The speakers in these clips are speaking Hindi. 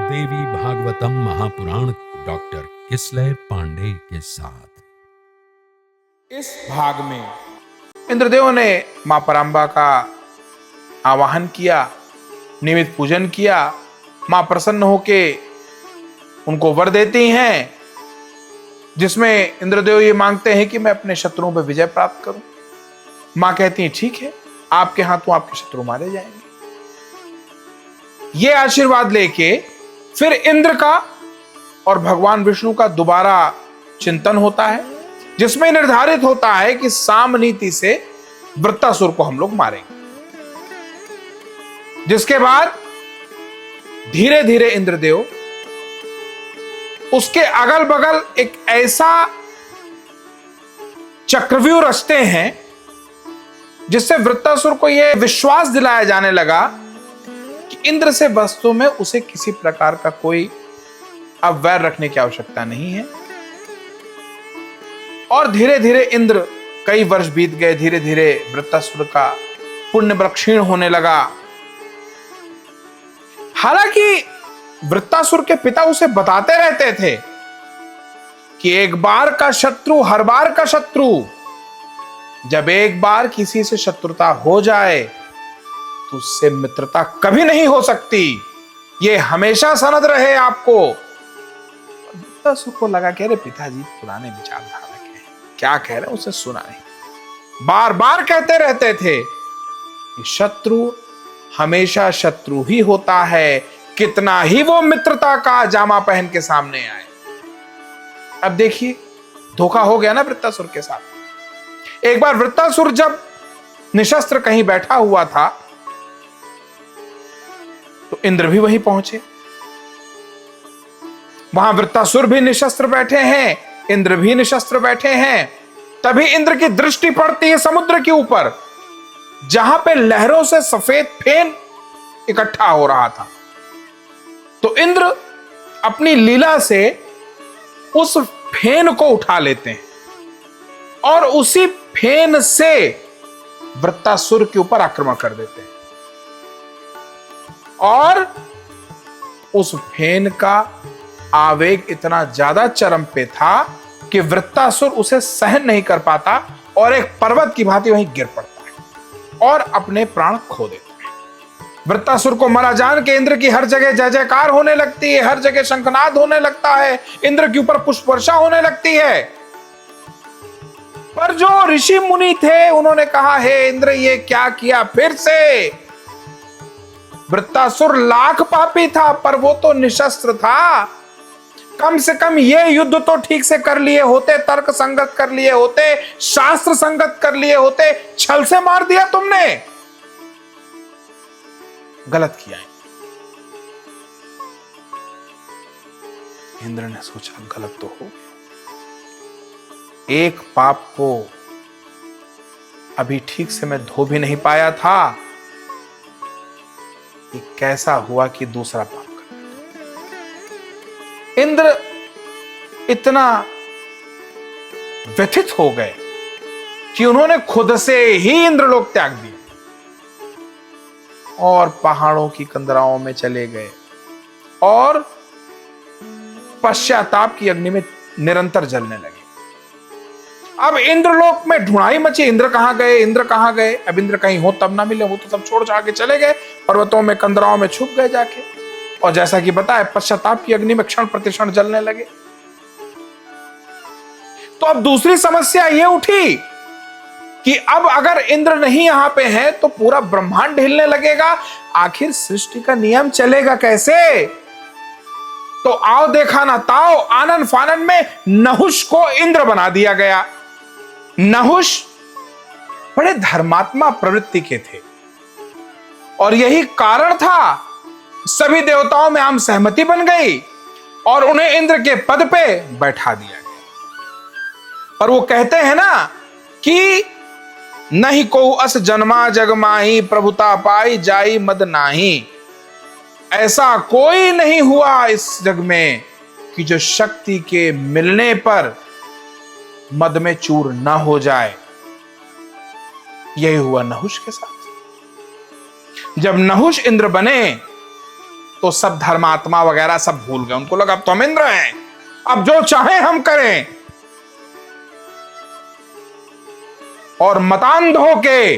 देवी भागवतम महापुराण डॉक्टर किसलय पांडे के साथ। इस भाग में इंद्रदेव ने मां परांबा का आवाहन किया, नियमित पूजन किया। मां प्रसन्न होके उनको वर देती हैं, जिसमें इंद्रदेव ये मांगते हैं कि मैं अपने शत्रुओं पर विजय प्राप्त करूं। मां कहती हैं ठीक है, आपके हाथों आपके शत्रु मारे जाएंगे। ये आशीर्वाद लेके फिर इंद्र का और भगवान विष्णु का दोबारा चिंतन होता है, जिसमें निर्धारित होता है कि साम नीति से वृत्तासुर को हम लोग मारेंगे। जिसके बाद धीरे धीरे इंद्रदेव उसके अगल बगल एक ऐसा चक्रव्यूह रचते हैं जिससे वृत्तासुर को यह विश्वास दिलाया जाने लगा कि इंद्र से वास्तव में उसे किसी प्रकार का कोई अब वैर रखने की आवश्यकता नहीं है। और धीरे धीरे इंद्र, कई वर्ष बीत गए, धीरे धीरे वृत्तासुर का पुण्य बल क्षीण होने लगा। हालांकि वृत्तासुर के पिता उसे बताते रहते थे कि एक बार का शत्रु हर बार का शत्रु, जब एक बार किसी से शत्रुता हो जाए तो उससे मित्रता कभी नहीं हो सकती, ये हमेशा सनद रहे आपको। वृत्तासुर को लगा कि अरे पिताजी पुराने विचारधारा के हैं, क्या कह रहे हैं उसे सुना नहीं। बार बार कहते रहते थे कि शत्रु हमेशा शत्रु ही होता है, कितना ही वो मित्रता का जामा पहन के सामने आए। अब देखिए धोखा हो गया ना वृत्तासुर के साथ। एक बार वृत्तासुर जब निशस्त्र कहीं बैठा हुआ था तो इंद्र भी वहीं पहुंचे। वहां वृत्तासुर भी निशस्त्र बैठे हैं, इंद्र भी निशस्त्र बैठे हैं। तभी इंद्र की दृष्टि पड़ती है समुद्र के ऊपर, जहां पे लहरों से सफेद फेन इकट्ठा हो रहा था। तो इंद्र अपनी लीला से उस फेन को उठा लेते हैं और उसी फेन से वृत्तासुर के ऊपर आक्रमण कर देते हैं। और उस फेन का आवेग इतना ज्यादा चरम पे था कि वृत्तासुर उसे सहन नहीं कर पाता और एक पर्वत की भांति वहीं गिर पड़ता है और अपने प्राण खो देता है। वृत्तासुर को मरा जान के इंद्र की हर जगह जय जयकार होने लगती है, हर जगह शंखनाद होने लगता है, इंद्र के ऊपर पुष्प वर्षा होने लगती है। पर जो ऋषि मुनि थे उन्होंने कहा, हे इंद्र ये क्या किया फिर से? वृत्तासुर लाख पापी था पर वो तो निशस्त्र था। कम से कम ये युद्ध तो ठीक से कर लिए होते, तर्क संगत कर लिए होते, शास्त्र संगत कर लिए होते। छल से मार दिया तुमने, गलत किया। इंद्र ने सोचा गलत तो हो, एक पाप को अभी ठीक से मैं धो भी नहीं पाया था, ये कैसा हुआ कि दूसरा पाप कर। इंद्र इतना व्यथित हो गए कि उन्होंने खुद से ही इंद्रलोक त्याग दिया और पहाड़ों की कंदराओं में चले गए और पश्चाताप की अग्नि में निरंतर जलने लगे। अब इंद्रलोक में ढूंढाई मची, इंद्र कहां गए, इंद्र कहां गए। अब इंद्र कहीं हो तब ना मिले, वो तो सब छोड़ छाड़ के चले गए, पर्वतों में कंदराओं में छुप गए जाके। और जैसा कि बताया पश्चाताप की अग्नि में क्षण प्रतिक्षण जलने लगे। तो अब दूसरी समस्या ये उठी कि अब अगर इंद्र नहीं यहां पे है तो पूरा ब्रह्मांड हिलने लगेगा, आखिर सृष्टि का नियम चलेगा कैसे? तो आओ देखा ना ताओ, आनन फानन में नहुष को इंद्र बना दिया गया। नहुष बड़े धर्मात्मा प्रवृत्ति के थे और यही कारण था सभी देवताओं में आम सहमति बन गई और उन्हें इंद्र के पद पे बैठा दिया गया। पर वो कहते हैं ना कि नहीं को अस जन्मा जग माही, प्रभुता पाई जाई मद नाही। ऐसा कोई नहीं हुआ इस जग में कि जो शक्ति के मिलने पर मद में चूर ना हो जाए। यही हुआ नहुष के साथ। जब नहुष इंद्र बने तो सब धर्मात्मा वगैरह सब भूल गए। उनको लगा अब तो हम इंद्र हैं, अब जो चाहे हम करें। और मतांध होके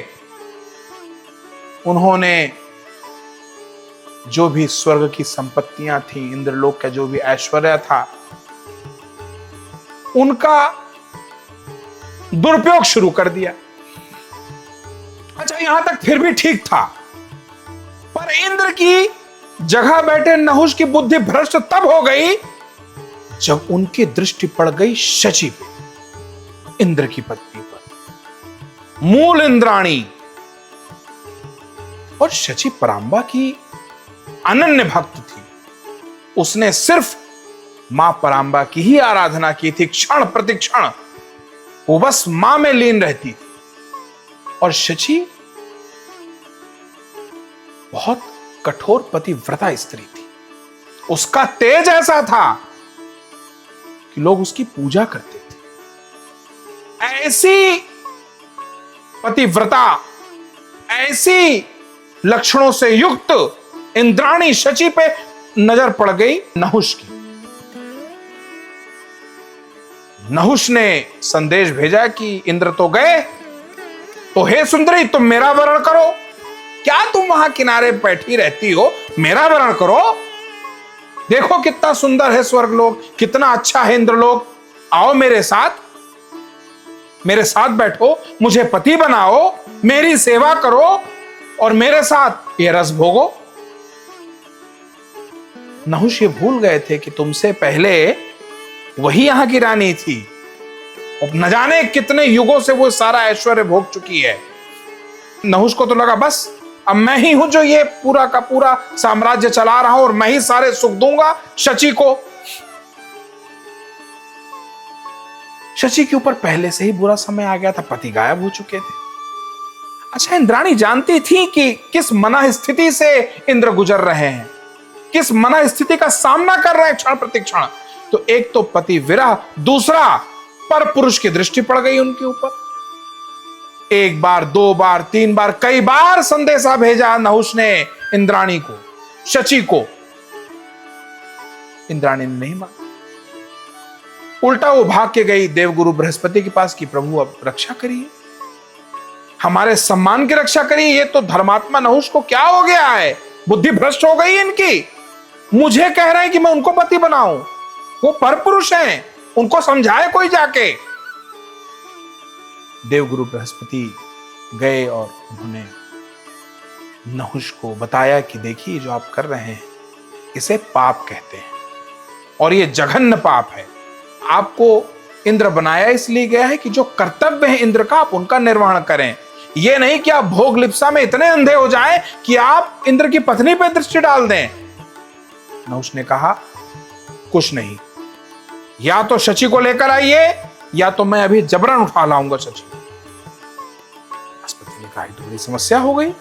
उन्होंने जो भी स्वर्ग की संपत्तियां थी, इंद्रलोक का जो भी ऐश्वर्य था, उनका दुरुपयोग शुरू कर दिया। अच्छा, यहां तक फिर भी ठीक था, पर इंद्र की जगह बैठे नहुष की बुद्धि भ्रष्ट तब हो गई जब उनकी दृष्टि पड़ गई शची पे, इंद्र की पत्नी पर, मूल इंद्राणी। और शची परांबा की अनन्य भक्त थी। उसने सिर्फ मां परांबा की ही आराधना की थी, क्षण प्रतिक्षण वो बस मां में लीन रहती थी। और शची बहुत कठोर पतिव्रता स्त्री थी। उसका तेज ऐसा था कि लोग उसकी पूजा करते थे। ऐसी पतिव्रता, ऐसी लक्षणों से युक्त इंद्राणी शची पे नजर पड़ गई नहुष की। नहुष ने संदेश भेजा कि इंद्र तो गए, तो हे सुंदरी तुम मेरा वरण करो। क्या तुम वहां किनारे बैठी रहती हो, मेरा वरण करो। देखो कितना सुंदर है स्वर्गलोक, कितना अच्छा है इंद्रलोक। आओ मेरे साथ बैठो, मुझे पति बनाओ, मेरी सेवा करो और मेरे साथ ये रस भोगो। नहुष ये भूल गए थे कि तुमसे पहले वही यहां की रानी थी। अब न जाने कितने युगों से वो सारा ऐश्वर्य भोग चुकी है। नहुष को तो लगा बस अब मैं ही हूं जो ये पूरा का पूरा साम्राज्य चला रहा हूं और मैं ही सारे सुख दूंगा शची को। शची के ऊपर पहले से ही बुरा समय आ गया था, पति गायब हो चुके थे। अच्छा, इंद्राणी जानती थी कि किस मना स्थिति से इंद्र गुजर रहे हैं, किस मना स्थिति का सामना कर रहे हैं क्षण प्रतिक्षण। तो एक तो पति विरह, दूसरा पर पुरुष की दृष्टि पड़ गई उनके ऊपर। एक बार, दो बार, तीन बार, कई बार संदेशा भेजा नहुष ने इंद्राणी को, शची को। इंद्राणी ने नहीं माना। उल्टा वो भाग के गई देवगुरु बृहस्पति के पास कि प्रभु अब रक्षा करिए, हमारे सम्मान की रक्षा करिए। ये तो धर्मात्मा नहुष को क्या हो गया है, बुद्धि भ्रष्ट हो गई इनकी। मुझे कह रहे हैं कि मैं उनको पति बनाऊं, वो परपुरुष हैं, उनको समझाए कोई जाके। देवगुरु बृहस्पति गए और उन्होंने नहुष को बताया कि देखिए जो आप कर रहे हैं इसे पाप कहते हैं और ये जघन्य पाप है। आपको इंद्र बनाया इसलिए गया है कि जो कर्तव्य है इंद्र का आप उनका निर्वहन करें। ये नहीं कि आप भोग लिप्सा में इतने अंधे हो जाएं कि आप इंद्र की पत्नी पर दृष्टि डाल दें। नहुष ने कहा कुछ नहीं, या तो शची को लेकर आइए या तो मैं अभी जबरन उठा लाऊंगा शची। बृहस्पति ने कहा तो बड़ी समस्या हो गई।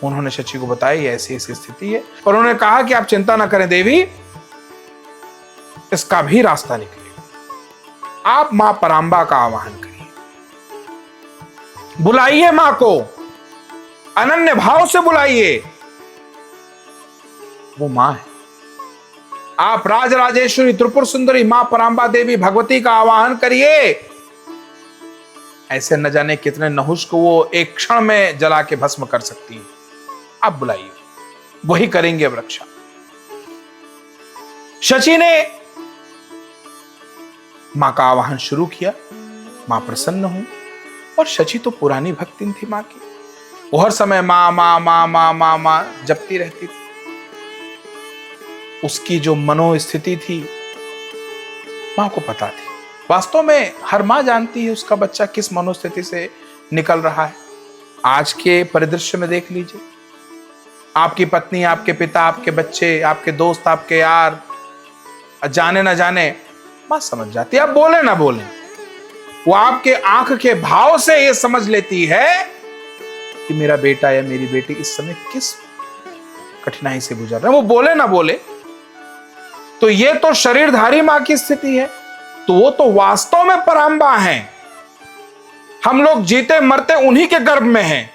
उन्होंने शची को बताया ऐसी ऐसी स्थिति है और उन्होंने कहा कि आप चिंता ना करें देवी, इसका भी रास्ता निकलेगा। आप मां परांबा का आवाहन करिए, बुलाइए मां को, अनन्य भाव से बुलाइए। वो मां है। आप राजराजेश्वरी त्रिपुर सुंदरी मां परांबा देवी भगवती का आवाहन करिए। ऐसे न जाने कितने नहुष को वो एक क्षण में जला के भस्म कर सकती है। आप बुलाइए, वही करेंगे अब रक्षा। शची ने मां का आवाहन शुरू किया। मां प्रसन्न हुई और शची तो पुरानी भक्तिन थी मां की। वो हर समय मां मां मां मां मां मां जपती रहती थी। उसकी जो मनोस्थिति थी मां को पता थी। वास्तव में हर मां जानती है उसका बच्चा किस मनोस्थिति से निकल रहा है। आज के परिदृश्य में देख लीजिए, आपकी पत्नी, आपके पिता, आपके बच्चे, आपके दोस्त, आपके यार, जाने ना जाने मां समझ जाती है। आप बोले ना बोले, वो आपके आंख के भाव से ये समझ लेती है कि मेरा बेटा या मेरी बेटी इस समय किस कठिनाई से गुजर रहा है। वो बोले ना बोले, तो ये तो शरीरधारी मां की स्थिति है, तो वो तो वास्तव में परांबा हैं। हम लोग जीते मरते उन्हीं के गर्भ में हैं,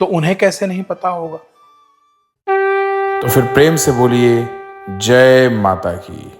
तो उन्हें कैसे नहीं पता होगा। तो फिर प्रेम से बोलिए जय माता की।